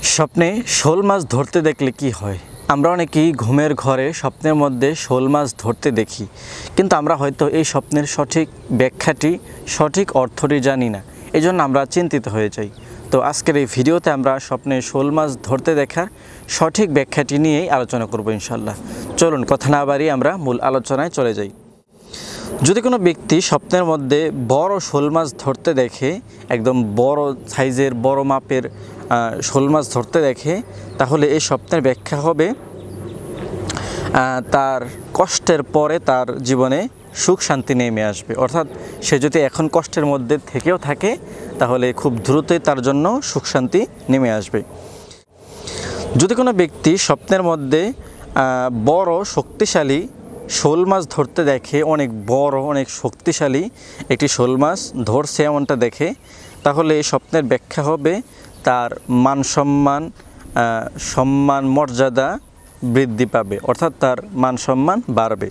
স্বপ্নে শোল মাছ ধরতে দেখলে কি হয়? আমরা অনেকেই ঘুমের ঘরে স্বপ্নের মধ্যে শোল মাছ ধরতে দেখি, কিন্তু আমরা হয়তো এই স্বপ্নের সঠিক ব্যাখ্যাটি, সঠিক অর্থটি জানি না। এই জন্য আমরা চিন্তিত হয়ে যাই। তো আজকের এই ভিডিওতে আমরা স্বপ্নে শোল মাছ ধরতে দেখার সঠিক ব্যাখ্যাটি নিয়েই আলোচনা করব ইনশাল্লাহ। চলুন কথা না বাড়িয়ে আমরা মূল আলোচনায় চলে যাই। যদি কোনো ব্যক্তি স্বপ্নের মধ্যে বড় শোল মাছ ধরতে দেখে, একদম বড় সাইজের বড় মাপের শোল মাছ ধরতে দেখে, তাহলে এই স্বপ্নের ব্যাখ্যা হবে তার কষ্টের পরে তার জীবনে সুখ শান্তি নেমে আসবে। অর্থাৎ সে যদি এখন কষ্টের মধ্যে থেকেও থাকে, তাহলে খুব দ্রুতই তার জন্য সুখ শান্তি নেমে আসবে। যদি কোনো ব্যক্তি স্বপ্নের মধ্যে বড় শক্তিশালী শোল মাছ ধরতে দেখে, অনেক বড় অনেক শক্তিশালী একটি শোল মাছ ধরছে এমনটা দেখে, তাহলে এই স্বপ্নের ব্যাখ্যা হবে তার মান সম্মান মর্যাদা বৃদ্ধি পাবে, অর্থাৎ তার মান সম্মান বাড়বে।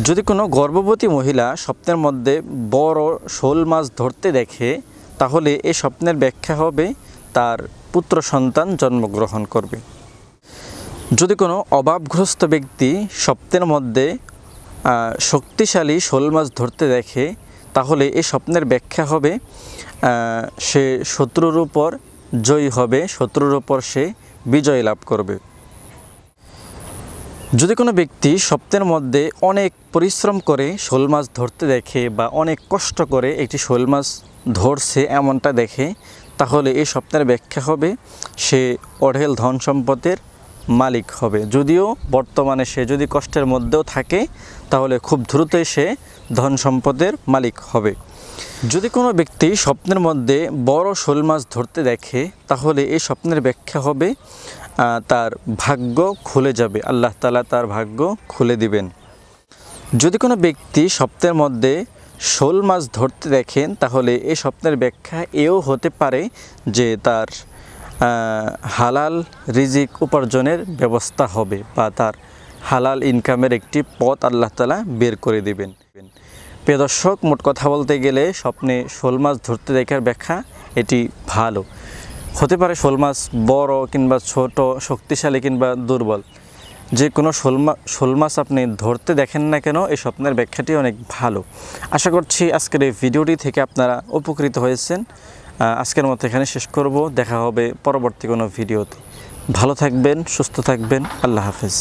যদি কোনো গর্ভবতী মহিলা স্বপ্নের মধ্যে বড় শোল মাছ ধরতে দেখে, তাহলে এই স্বপ্নের ব্যাখ্যা হবে তার পুত্র সন্তান জন্মগ্রহণ করবে। যদি কোনো অভাবগ্রস্ত ব্যক্তি স্বপ্নের মধ্যে শক্তিশালী শোল মাছ ধরতে দেখে, তাহলে এই স্বপ্নের ব্যাখ্যা হবে সে শত্রুর উপর জয়ী হবে, শত্রুর উপর সে বিজয় লাভ করবে। যদি কোনো ব্যক্তি স্বপ্নের মধ্যে অনেক পরিশ্রম করে শোল মাছ ধরতে দেখে বা অনেক কষ্ট করে একটি শোল মাছ ধরছে এমনটা দেখে, তাহলে এই স্বপ্নের ব্যাখ্যা হবে সে অঢেল ধন সম্পদের মালিক হবে। যদিও বর্তমানে সে যদি কষ্টের মধ্যেও থাকে, তাহলে খুব দ্রুতই সে ধন সম্পদের মালিক হবে। যদি কোনো ব্যক্তি স্বপ্নের মধ্যে বড় শোল মাছ ধরতে দেখে, তাহলে এই স্বপ্নের ব্যাখ্যা হবে তার ভাগ্য খুলে যাবে, আল্লাহ তাআলা তার ভাগ্য খুলে দিবেন। যদি কোনো ব্যক্তি স্বপ্নের মধ্যে শোল মাছ ধরতে দেখেন, তাহলে এই স্বপ্নের ব্যাখ্যা এও হতে পারে যে তার হালাল রিজিক উপার্জনের ব্যবস্থা হবে বা তার হালাল ইনকামের একটি পথ আল্লাহ তাআলা বের করে দিবেন। প্রিয় দর্শক, মোট কথা বলতে গেলে স্বপ্নে শোল মাছ ধরতে দেখার ব্যাখ্যা এটি ভালো হতে পারে। শোল মাছ বড় কিংবা ছোট, শক্তিশালী কিংবা দুর্বল, যে কোনো শোল মাছ আপনি ধরতে দেখেন না কেন, এই স্বপ্নের ব্যাখ্যাটি অনেক ভালো। আশা করছি আজকের এই ভিডিওটি থেকে আপনারা উপকৃত হয়েছেন। আজকের মতো এখানে শেষ করব। দেখা হবে পরবর্তী কোনো ভিডিওতে। ভালো থাকবেন, সুস্থ থাকবেন। আল্লাহ হাফেজ।